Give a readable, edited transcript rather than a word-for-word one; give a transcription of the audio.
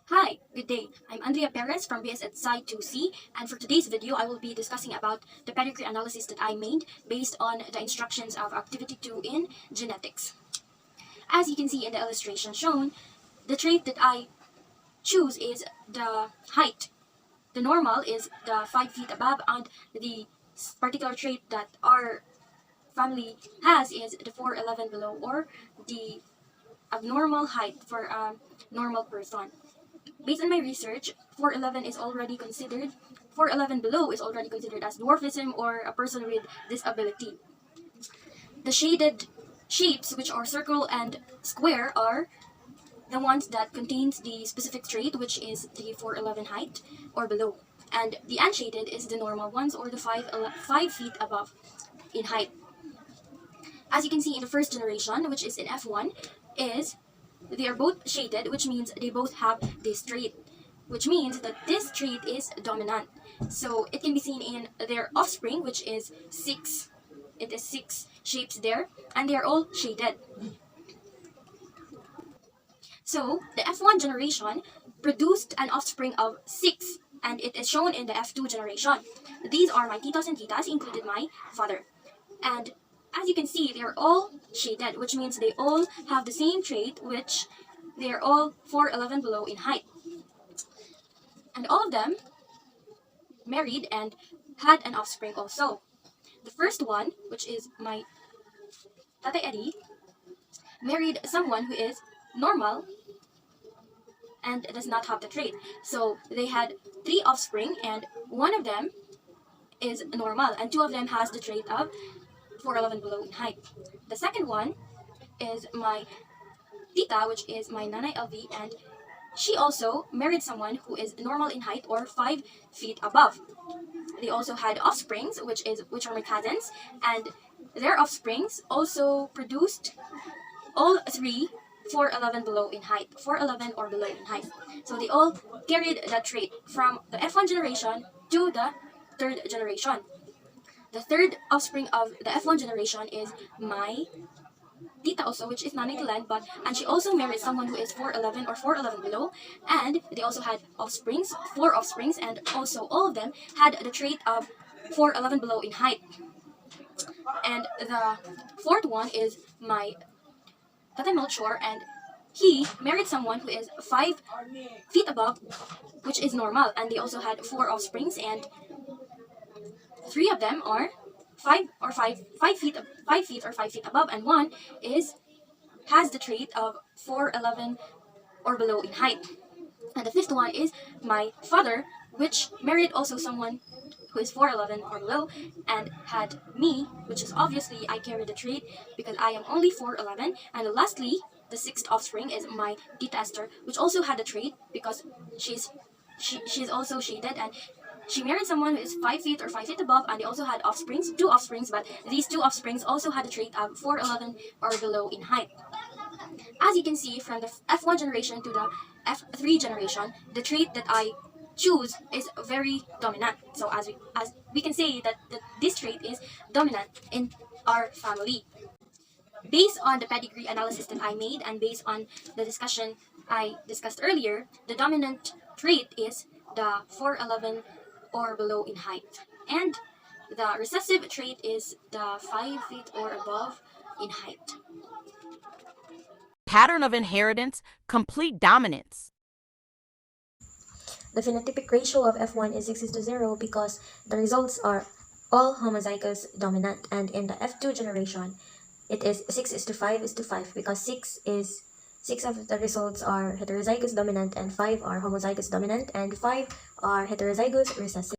Hi, good day. I'm Andrea Perez from BS at Sci 2C, and for today's video, I will be discussing about the pedigree analysis that I made based on the instructions of Activity 2 in genetics. As you can see in the illustration shown, the trait that I choose is the height. The normal is the 5 feet above, and the particular trait that our family has is the 4'11 below, or the abnormal height for a normal person. Based on my research, 4'11 is already considered 4'11 below is already considered as dwarfism or a person with disability. The shaded shapes, which are circle and square, are the ones that contains the specific trait, which is the 4'11 height or below. And the unshaded is the normal ones, or the 5 feet above in height. As you can see in the first generation, which is in F1, is they are both shaded, which means they both have this trait, which means that this trait is dominant. So it can be seen in their offspring, which is 6. It is 6 shapes there, and they are all shaded. So the F1 generation produced an offspring of 6, and it is shown in the F2 generation. These are my titos and titas, included my father. And as you can see, they are all shaded, which means they all have the same trait, which they are all 4'11 below in height. And all of them married and had an offspring also. The first one, which is my Tatay Eddie, married someone who is normal and does not have the trait. So they had 3 offspring, and one of them is normal, and 2 of them has the trait of 4'11 below in height. The second one is my tita, which is my Nanay LV, and she also married someone who is normal in height or 5 feet above. They also had offsprings, which are my cousins, and their offsprings also produced all 3 4'11 below in height, 4'11 or below in height. So they all carried that trait from the F1 generation to the third generation. The third offspring of the F1 generation is my tita also, which is Nanay Tilan, and she also married someone who is 4'11 or 4'11 below, and they also had offsprings, 4 offsprings, and also all of them had the trait of 4'11 below in height. And the fourth one is my Tatay Melchor, and he married someone who is 5 feet above, which is normal, and they also had 4 offsprings, and 3 of them are 5 feet or 5 feet above, and one has the trait of 4'11 or below in height. And the fifth one is my father, which married also someone who is 4'11 or below, and had me, which is obviously I carry the trait because I am only 4'11. And lastly, the sixth offspring is my Tita Esther, which also had the trait because she's also shaded, and she married someone who is 5 feet or 5 feet above, and they also had offsprings, 2 offsprings, but these 2 offsprings also had a trait of 4'11 or below in height. As you can see from the F1 generation to the F3 generation, the trait that I choose is very dominant. So as we can say that this trait is dominant in our family. Based on the pedigree analysis that I made and based on the discussion I discussed earlier, the dominant trait is the 4'11 or below in height. And the recessive trait is the 5 feet or above in height. Pattern of inheritance, complete dominance. The phenotypic ratio of F1 is 6:0 because the results are all homozygous dominant, and in the F2 generation, it is 6:5:5 because 6 of the results are heterozygous dominant and 5 are homozygous dominant and 5 are heterozygous recessive.